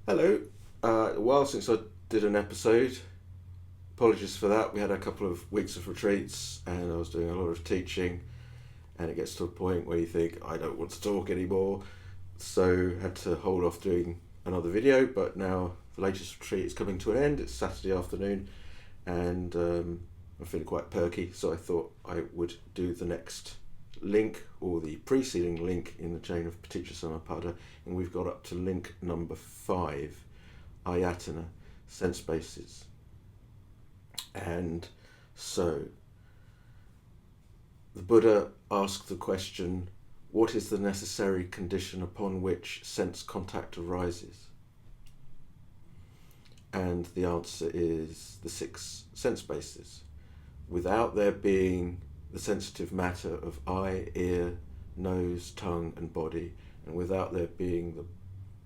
Hello. A while since I did an episode. Apologies for that. We had a couple of weeks of retreats and I was doing a lot of teaching, and it gets to a point where you think, I don't want to talk anymore. So had to hold off doing another video, but now the latest retreat is coming to an end. It's Saturday afternoon and I'm feeling quite perky, so I thought I would do the next link or the preceding link in the chain of Paticca Samuppada, and we've got up to link number 5, ayatana, sense bases. And so the Buddha asked the question, what is the necessary condition upon which sense contact arises? And the answer is the 6 sense bases. Without there being the sensitive matter of eye, ear, nose, tongue and body, and without there being the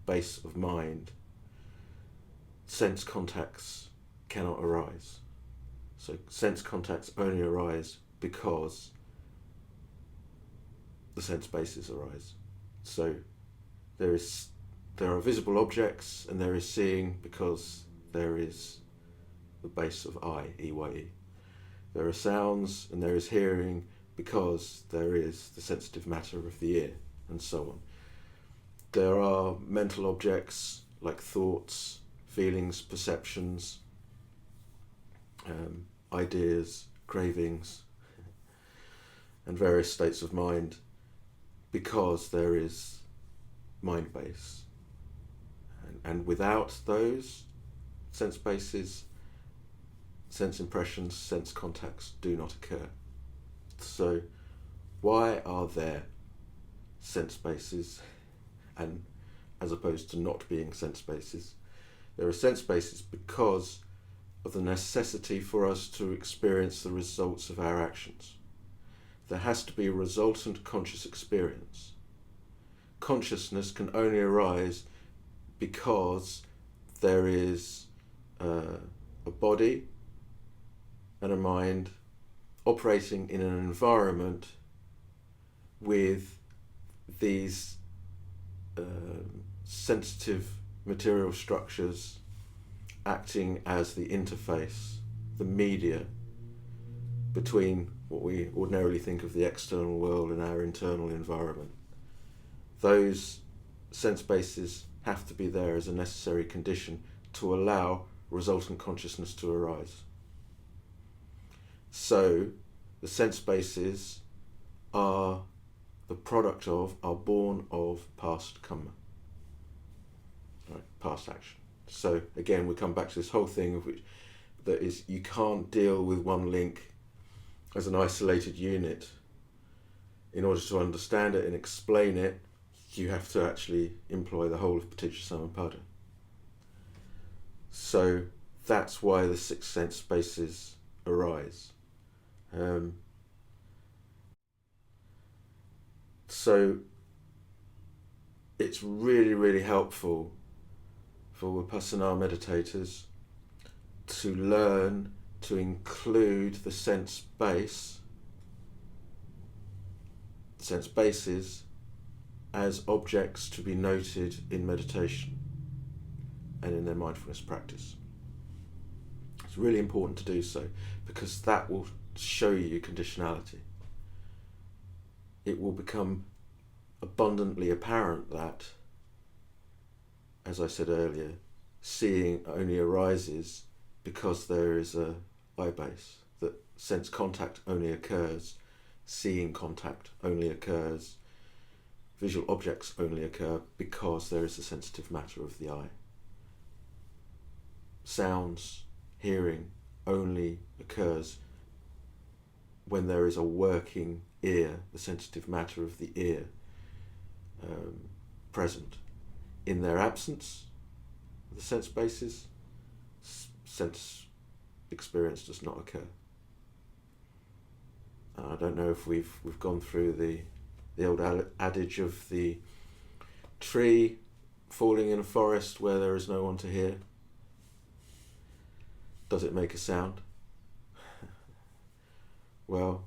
base of mind, sense contacts cannot arise. So sense contacts only arise because the sense bases arise. So there are visible objects and there is seeing because there is the base of eye, EYE. There are sounds and there is hearing because there is the sensitive matter of the ear, and so on. There are mental objects like thoughts, feelings, perceptions, ideas, cravings, and various states of mind because there is mind base. And without those sense bases, sense impressions, sense contacts do not occur. So why are there sense bases and as opposed to not being sense bases? There are sense bases because of the necessity for us to experience the results of our actions. There has to be a resultant conscious experience. Consciousness can only arise because there is a body and a mind operating in an environment with these sensitive material structures acting as the interface, the media between what we ordinarily think of the external world and our internal environment. Those sense bases have to be there as a necessary condition to allow resultant consciousness to arise. So the sense bases are born of past karma, right, past action. So again, we come back to this whole thing of which that is, you can't deal with one link as an isolated unit. In order to understand it and explain it, you have to actually employ the whole of Paticca Samuppada. So that's why the 6 sense bases arise. So it's really, really helpful for Vipassana meditators to learn to include the sense bases as objects to be noted in meditation and in their mindfulness practice. It's really important to do so because that will show you conditionality. It will become abundantly apparent that, as I said earlier, seeing only arises because there is a eye base, that sense contact only occurs, seeing contact only occurs, visual objects only occur because there is a sensitive matter of the eye. Sounds, hearing only occurs when there is a working ear, the sensitive matter of the ear present. In their absence, the sense bases, sense experience does not occur. I don't know if we've gone through the old adage of the tree falling in a forest where there is no one to hear. Does it make a sound? Well,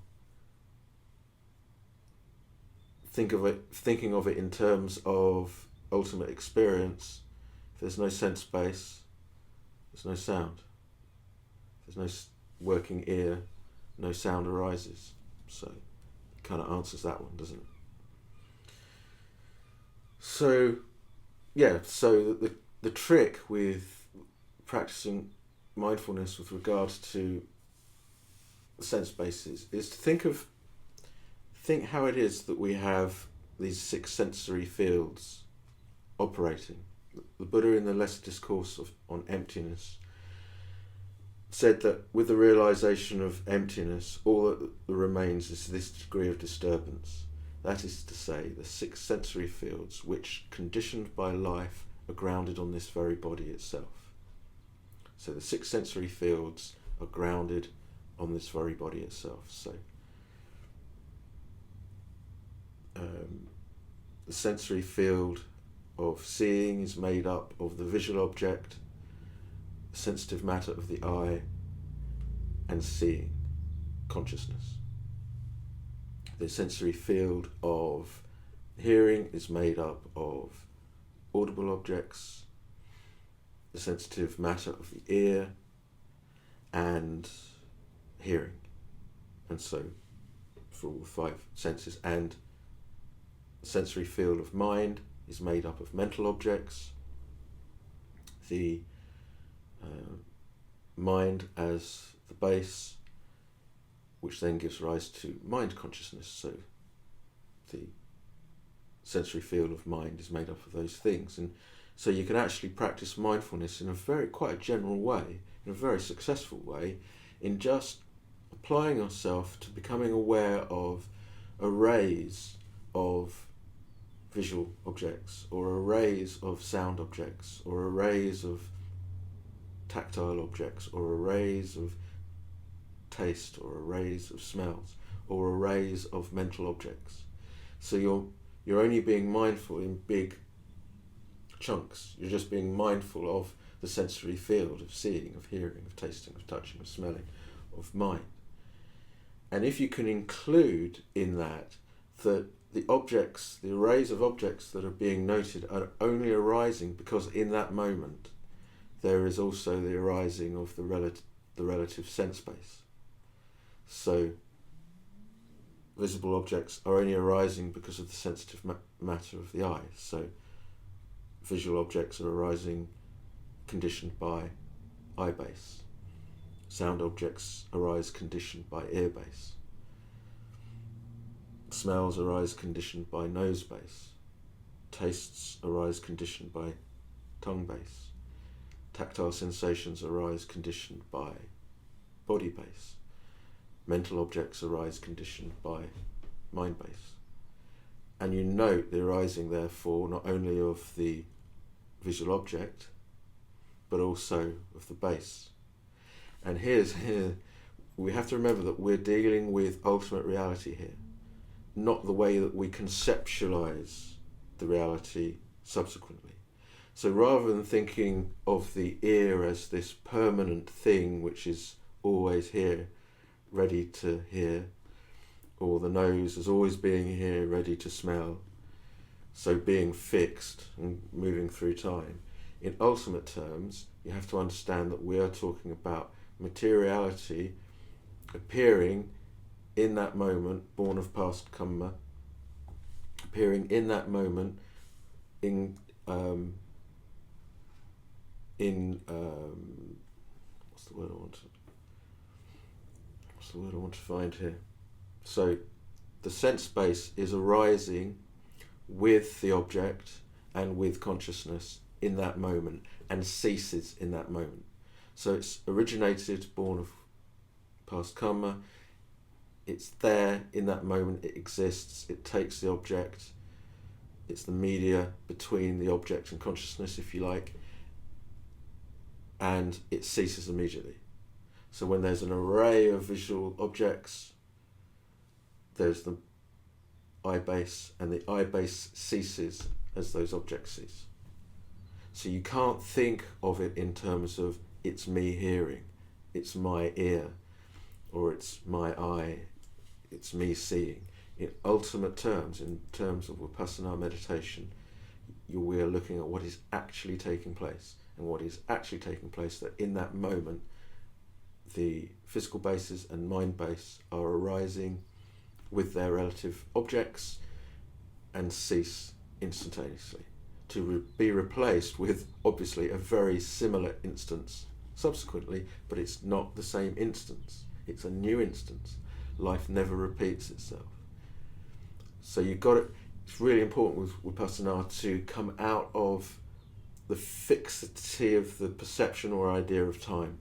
thinking of it in terms of ultimate experience, there's no sense base, there's no sound. There's no working ear, no sound arises. So it kind of answers that one, doesn't it? So, yeah, so the trick with practicing mindfulness with regards to sense bases is to think how it is that we have these 6 sensory fields operating. The Buddha, in the Lesser Discourse on Emptiness, said that with the realization of emptiness, all that remains is this degree of disturbance. That is to say, the 6 sensory fields which, conditioned by life, are grounded on this very body itself. So the 6 sensory fields are grounded on this very body itself. So the sensory field of seeing is made up of the visual object, the sensitive matter of the eye, and seeing, consciousness. The sensory field of hearing is made up of audible objects, the sensitive matter of the ear, and hearing. And so for all 5 senses. And the sensory field of mind is made up of mental objects, the mind as the base, which then gives rise to mind consciousness. So the sensory field of mind is made up of those things. And so you can actually practice mindfulness in quite a general way, in a very successful way, in just applying yourself to becoming aware of arrays of visual objects, or arrays of sound objects, or arrays of tactile objects, or arrays of taste, or arrays of smells, or arrays of mental objects. So you're only being mindful in big chunks. You're just being mindful of the sensory field of seeing, of hearing, of tasting, of touching, of smelling, of mind. And if you can include in that the objects, the arrays of objects that are being noted are only arising because in that moment there is also the arising of the relative sense base. So visible objects are only arising because of the sensitive matter of the eye. So visual objects are arising conditioned by eye base. Sound objects arise conditioned by ear base. Smells arise conditioned by nose base. Tastes arise conditioned by tongue base. Tactile sensations arise conditioned by body base. Mental objects arise conditioned by mind base. And you note the arising, therefore, not only of the visual object, but also of the base. And here we have to remember that we're dealing with ultimate reality here, not the way that we conceptualize the reality subsequently. So rather than thinking of the ear as this permanent thing which is always here, ready to hear, or the nose as always being here, ready to smell, so being fixed and moving through time, in ultimate terms, you have to understand that we are talking about materiality appearing in that moment, born of past karma, appearing in that moment in what's the word I want to find here? So the sense base is arising with the object and with consciousness in that moment and ceases in that moment. So it's originated, born of past karma, it's there in that moment, it exists, it takes the object, it's the media between the object and consciousness, if you like, and it ceases immediately. So when there's an array of visual objects, there's the eye base, and the eye base ceases as those objects cease. So you can't think of it in terms of it's me hearing, it's my ear, or it's my eye, it's me seeing. In ultimate terms, in terms of Vipassana meditation, we are looking at what is actually taking place. And what is actually taking place, that in that moment the physical bases and mind base are arising with their relative objects and cease instantaneously, to be replaced with obviously a very similar instance subsequently, but it's not the same instance, it's a new instance. Life never repeats itself. So you've got it. It's really important with Vipassana to come out of the fixity of the perception or idea of time,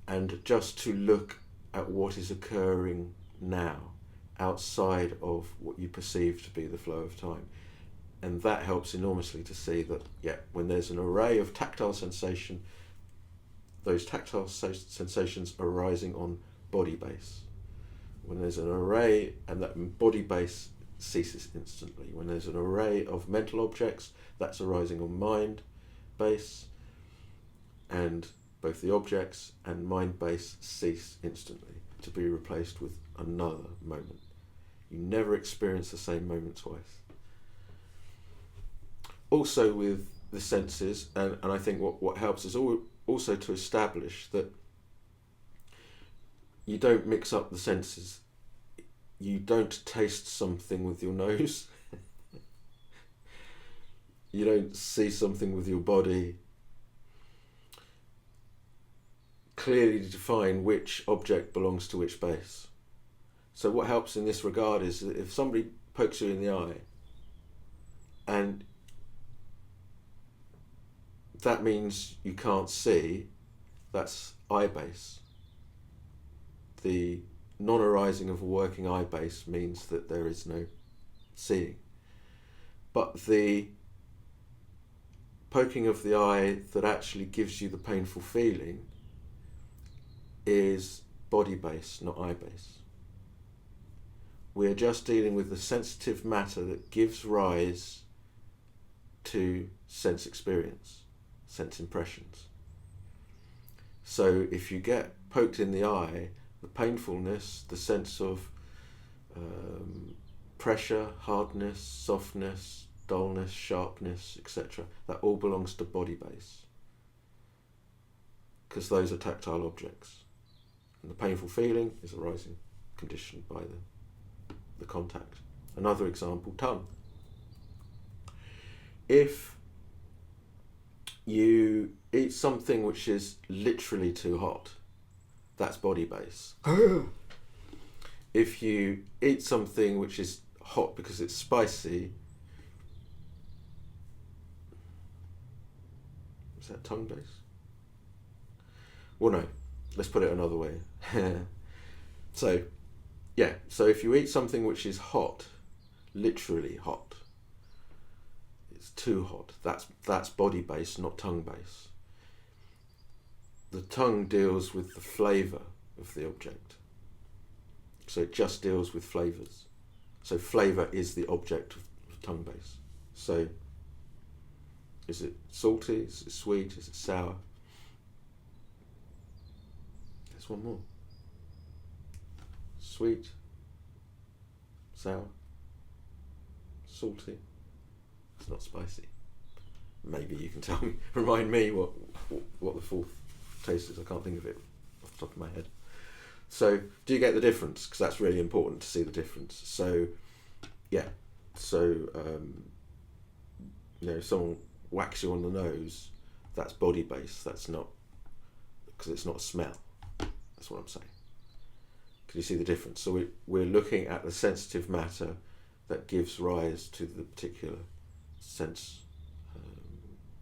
and just to look at what is occurring now outside of what you perceive to be the flow of time. And that helps enormously to see that, when there's an array of tactile sensation, those tactile sensations are arising on body base. When there's an array, and that body base ceases instantly. When there's an array of mental objects, that's arising on mind base, and both the objects and mind base cease instantly, to be replaced with another moment. You never experience the same moment twice. Also with the senses, and I think what helps is also to establish that you don't mix up the senses. You don't taste something with your nose. You don't see something with your body. Clearly define which object belongs to which base. So what helps in this regard is that if somebody pokes you in the eye, and that means you can't see, that's eye base. The non-arising of a working eye base means that there is no seeing. But the poking of the eye that actually gives you the painful feeling is body base, not eye base. We're just dealing with the sensitive matter that gives rise to sense experience, sense impressions. So if you get poked in the eye, the painfulness, the sense of pressure, hardness, softness, dullness, sharpness, etc., that all belongs to body base, because those are tactile objects. And the painful feeling is arising, conditioned by the contact. Another example, tongue. If you eat something which is literally too hot, that's body base. If you eat something which is hot because it's spicy, is that tongue base? Well, no, let's put it another way. So if you eat something which is hot, literally hot, it's too hot, that's body base, not tongue base. The tongue deals with the flavour of the object. So it just deals with flavours. So flavour is the object of tongue base. So is it salty? Is it sweet? Is it sour? There's one more. Sweet, sour, salty. It's not spicy. Maybe you can tell me, remind me what the fourth taste is. I can't think of it off the top of my head. So do you get the difference? Because that's really important to see the difference. So someone whacks you on the nose, that's body base. That's not, because it's not a smell. That's what I'm saying. Can you see the difference? So we're looking at the sensitive matter that gives rise to the particular sense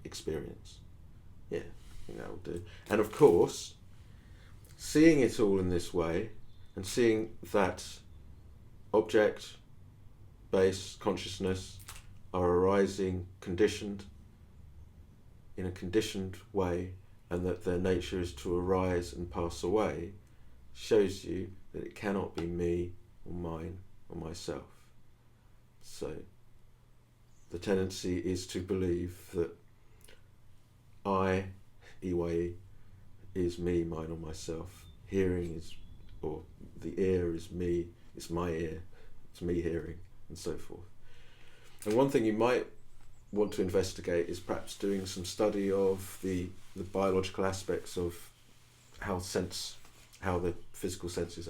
experience. Yeah, I think that will do. And of course, seeing it all in this way, and seeing that object, base, consciousness are arising conditioned, in a conditioned way, and that their nature is to arise and pass away, shows you that it cannot be me or mine or myself. So the tendency is to believe that I, Iwai, is me, mine or myself. Hearing is, or the ear is me, it's my ear, it's me hearing, and so forth. And one thing you might want to investigate is perhaps doing some study of the biological aspects of how the physical senses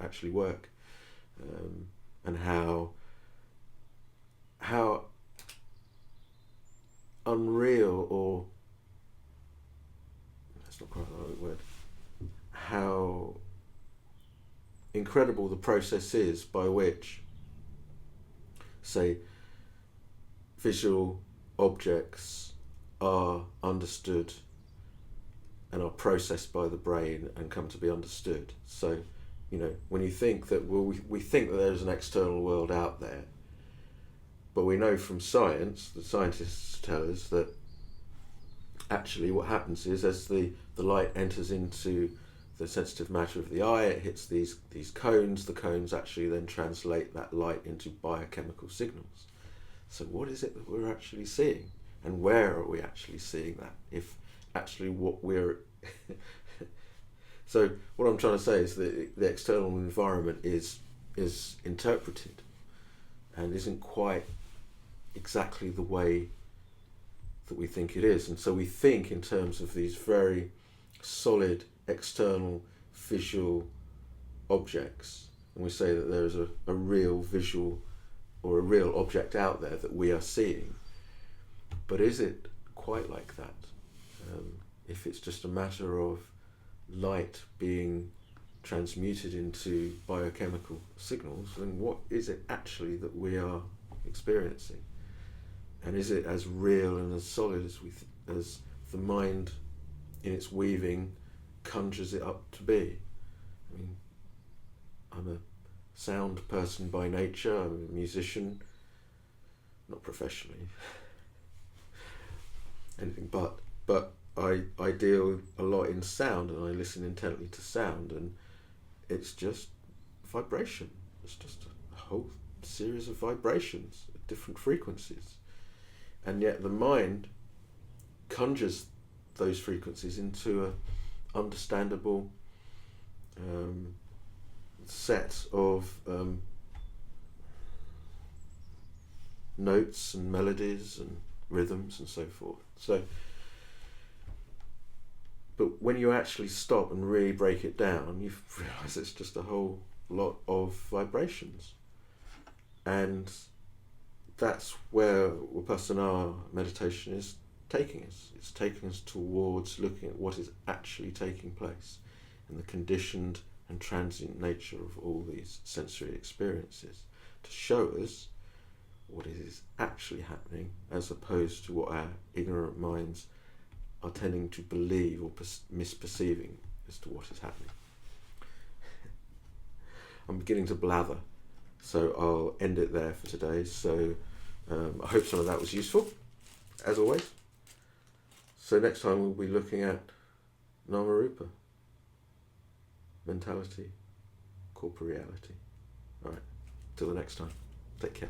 actually work, and how unreal, or that's not quite the right word, how incredible the process is by which, say, visual objects are understood and are processed by the brain and come to be understood. So, when you think that, we think that there's an external world out there, but we know from science, the scientists tell us that actually what happens is, as the light enters into the sensitive matter of the eye, it hits these cones. The cones actually then translate that light into biochemical signals. So what is it that we're actually seeing? And where are we actually seeing that? If actually what we're... So what I'm trying to say is that the external environment is interpreted and isn't quite exactly the way that we think it is. And so we think in terms of these very solid external visual objects, and we say that there is a real visual or a real object out there that we are seeing. But is it quite like that? If it's just a matter of light being transmuted into biochemical signals, then what is it actually that we are experiencing? And is it as real and as solid as the mind in its weaving conjures it up to be? I mean, I'm a sound person by nature. I'm a musician, not professionally, anything but I deal a lot in sound, and I listen intently to sound, and it's just vibration. It's just a whole series of vibrations at different frequencies. And yet the mind conjures those frequencies into an understandable set of notes and melodies and rhythms and so forth. So, but when you actually stop and really break it down, you realise it's just a whole lot of vibrations. And that's where Vipassana meditation is taking us. It's taking us towards looking at what is actually taking place and the conditioned and transient nature of all these sensory experiences, to show us what is actually happening, as opposed to what our ignorant minds are tending to believe or misperceiving as to what is happening. I'm beginning to blather, so I'll end it there for today. So I hope some of that was useful, as always. So next time we'll be looking at Namarupa, mentality, corporeality. All right, till the next time, take care.